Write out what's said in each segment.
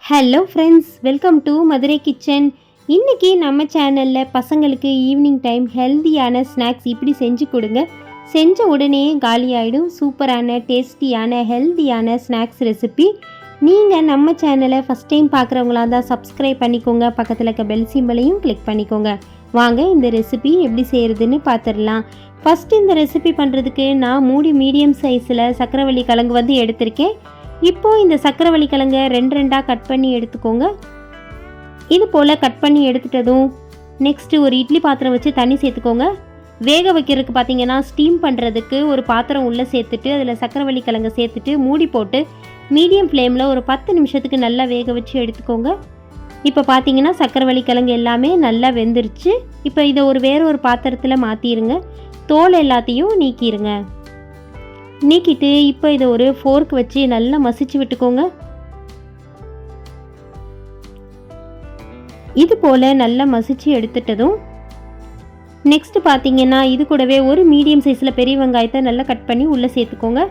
Hello friends, welcome to Madurai kitchen. இன்றைக்கி நம்ம சேனலில் பசங்களுக்கு ஈவினிங் டைம் ஹெல்த்தியான ஸ்நாக்ஸ் இப்படி செஞ்சு கொடுங்க. செஞ்ச உடனே காலியாகிடும். சூப்பரான டேஸ்டியான ஹெல்த்தியான ஸ்நாக்ஸ் ரெசிபி. நீங்கள் நம்ம சேனலை ஃபஸ்ட் டைம் பார்க்குறவங்களா தான் சப்ஸ்கிரைப் பண்ணிக்கோங்க. பக்கத்தில் இருக்க பெல் சிம்பலையும் கிளிக் பண்ணிக்கோங்க. வாங்க இந்த ரெசிபி எப்படி செய்கிறதுன்னு பார்த்துடலாம். ஃபஸ்ட்டு இந்த ரெசிபி பண்ணுறதுக்கு நான் மீடியம் சைஸில் சக்கரவள்ளி கிழங்கு எடுத்திருக்கேன். இப்போது இந்த சக்கரவள்ளி கிழங்கை ரெண்டாக கட் பண்ணி எடுத்துக்கோங்க. இது போல் கட் பண்ணி எடுத்துட்டதும் நெக்ஸ்ட்டு ஒரு இட்லி பாத்திரம் வச்சு தண்ணி சேர்த்துக்கோங்க. வேக வைக்கிறதுக்கு பார்த்தீங்கன்னா ஸ்டீம் பண்ணுறதுக்கு ஒரு பாத்திரம் உள்ளே சேர்த்துட்டு அதில் சக்கரவள்ளி கிழங்கை சேர்த்துட்டு மூடி போட்டு மீடியம் ஃப்ளேமில் ஒரு 10 நிமிஷத்துக்கு நல்லா வேக வச்சு எடுத்துக்கோங்க. இப்போ பார்த்தீங்கன்னா சக்கரவள்ளி கிழங்கு எல்லாமே நல்லா வெந்துருச்சு. இப்போ இதை வேற ஒரு பாத்திரத்தில் மாற்றிடுங்க. தோல் எல்லாத்தையும் நீக்கிடுங்க. நீக்கிட்டு இப்போ இதை ஒரு ஃபோர்க் வச்சு நல்லா மசிச்சு விட்டுக்கோங்க. இது போல் நல்லா மசிச்சு எடுத்துட்டதும் நெக்ஸ்ட் பார்த்தீங்கன்னா இது கூடவே ஒரு மீடியம் சைஸில் பெரிய வெங்காயத்தை நல்லா கட் பண்ணி உள்ளே சேர்த்துக்கோங்க.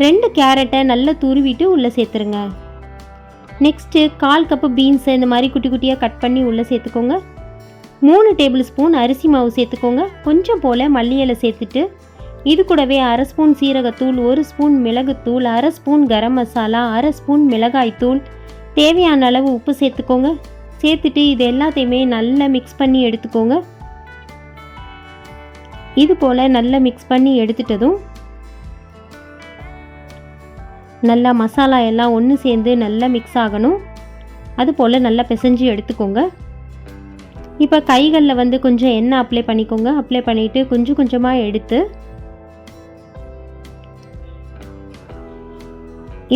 2 கேரட்டை நல்லா துருவிட்டு உள்ளே சேர்த்துருங்க. நெக்ஸ்ட்டு 1/4 கப்பு பீன்ஸை இந்த மாதிரி குட்டி குட்டியாக கட் பண்ணி உள்ளே சேர்த்துக்கோங்க. 3 டேபிள் ஸ்பூன் அரிசி மாவு சேர்த்துக்கோங்க. கொஞ்சம் போல் மல்லி இலை சேர்த்துட்டு இது கூடவே 1/2 ஸ்பூன் சீரகத்தூள், 1 ஸ்பூன் மிளகுத்தூள், 1/2 ஸ்பூன் கரம் மசாலா, 1/2 ஸ்பூன் மிளகாய்த்தூள், தேவையான அளவு உப்பு சேர்த்துக்கோங்க. சேர்த்துட்டு இது எல்லாத்தையுமே நல்லா மிக்ஸ் பண்ணி எடுத்துக்கோங்க. இது போல் நல்லா மிக்ஸ் பண்ணி எடுத்துட்டதும் நல்லா மசாலா எல்லாம் ஒன்று சேர்ந்து நல்லா மிக்ஸ் ஆகணும். அது போல் நல்லா பிசைஞ்சு எடுத்துக்கோங்க. இப்போ கைகளில் கொஞ்சம் எண்ணெய் அப்ளை பண்ணிக்கோங்க. அப்ளை பண்ணிவிட்டு கொஞ்சம் கொஞ்சமாக எடுத்து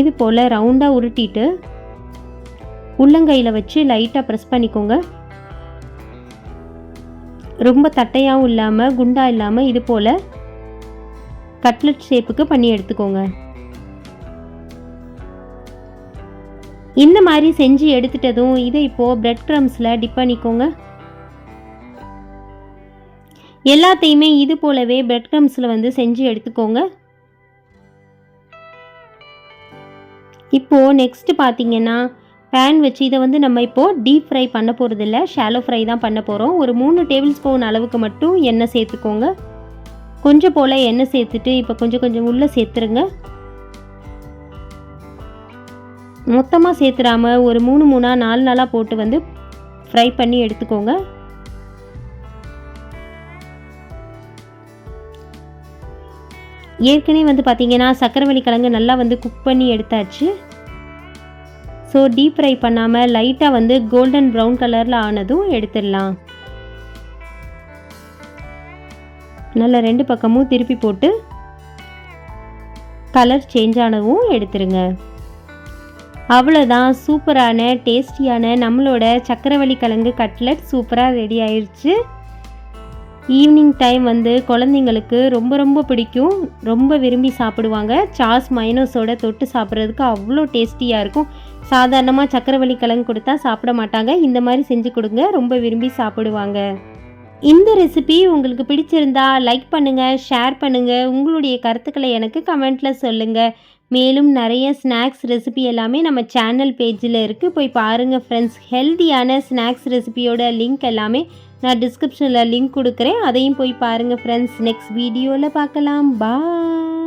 இது போல் ரவுண்டாக உருட்டிட்டு உள்ளங்கையில் வச்சு லைட்டாக ப்ரெஸ் பண்ணிக்கோங்க. ரொம்ப தட்டையாகவும் இல்லாமல் குண்டாக இல்லாமல் இது போல் கட்லெட் ஷேப்புக்கு பண்ணி எடுத்துக்கோங்க. இந்த மாதிரி செஞ்சு எடுத்துட்டதும் இதை இப்போது பிரெட் க்ரம்ஸில் டிப் பண்ணிக்கோங்க. எல்லாத்தையுமே இது போலவே பிரெட் க்ரம்ஸில் செஞ்சு எடுத்துக்கோங்க. இப்போது நெக்ஸ்ட்டு பார்த்தீங்கன்னா பேன் வச்சு இதை நம்ம இப்போது டீப் ஃப்ரை பண்ண போகிறதில்ல, ஷாலோ ஃப்ரை தான் பண்ண போகிறோம். ஒரு 3 டேபிள் ஸ்பூன் அளவுக்கு மட்டும் எண்ணெய் சேர்த்துக்கோங்க. கொஞ்சம் போல் எண்ணெய் சேர்த்துட்டு இப்போ கொஞ்சம் கொஞ்சம் உள்ளே சேர்த்துருங்க. மொத்தமாக சேர்த்துடாமல் ஒரு 3 போட்டு ஃப்ரை பண்ணி எடுத்துக்கோங்க. ஏற்கனவே பார்த்தீங்கன்னா சக்கரவள்ளி கிழங்கு நல்லா குக் பண்ணி எடுத்தாச்சு. ஸோ டீப் ஃப்ரை பண்ணாமல் லைட்டாக கோல்டன் ப்ரௌன் கலரில் ஆனதும் எடுத்துடலாம். நல்லா 2 பக்கமும் திருப்பி போட்டு கலர் சேஞ்ச் ஆனதும் எடுத்துருங்க. அவ்வளோதான், சூப்பரான டேஸ்டியான நம்மளோட சக்கரவள்ளி கிழங்கு கட்லெட் சூப்பராக ரெடி ஆயிடுச்சு. ஈவினிங் டைம் குழந்தைங்களுக்கு ரொம்ப ரொம்ப பிடிக்கும், ரொம்ப விரும்பி சாப்பிடுவாங்க. சாஸ் மைனஸோட தொட்டு சாப்பிட்றதுக்கு அவ்வளோ டேஸ்டியாக இருக்கும். சாதாரணமாக சக்கரவள்ளி கிழங்கு கொடுத்தா சாப்பிட மாட்டாங்க. இந்த மாதிரி செஞ்சு கொடுங்க, ரொம்ப விரும்பி சாப்பிடுவாங்க. இந்த ரெசிபி உங்களுக்கு பிடிச்சிருந்தா லைக் பண்ணுங்கள், ஷேர் பண்ணுங்கள். உங்களுடைய கருத்துக்களை எனக்கு கமெண்ட்டில் சொல்லுங்கள். மேலும் நிறைய ஸ்நாக்ஸ் ரெசிபி எல்லாமே நம்ம சேனல் பேஜில் இருக்குது, போய் பாருங்கள் ஃப்ரெண்ட்ஸ். ஹெல்த்தியான ஸ்நாக்ஸ் ரெசிபியோட லிங்க் எல்லாமே நான் டிஸ்கிரிப்ஷனில் லிங்க் கொடுக்குறேன், அதையும் போய் பாருங்கள் ஃப்ரெண்ட்ஸ். நெக்ஸ்ட் வீடியோவில் பார்க்கலாம். பாய்.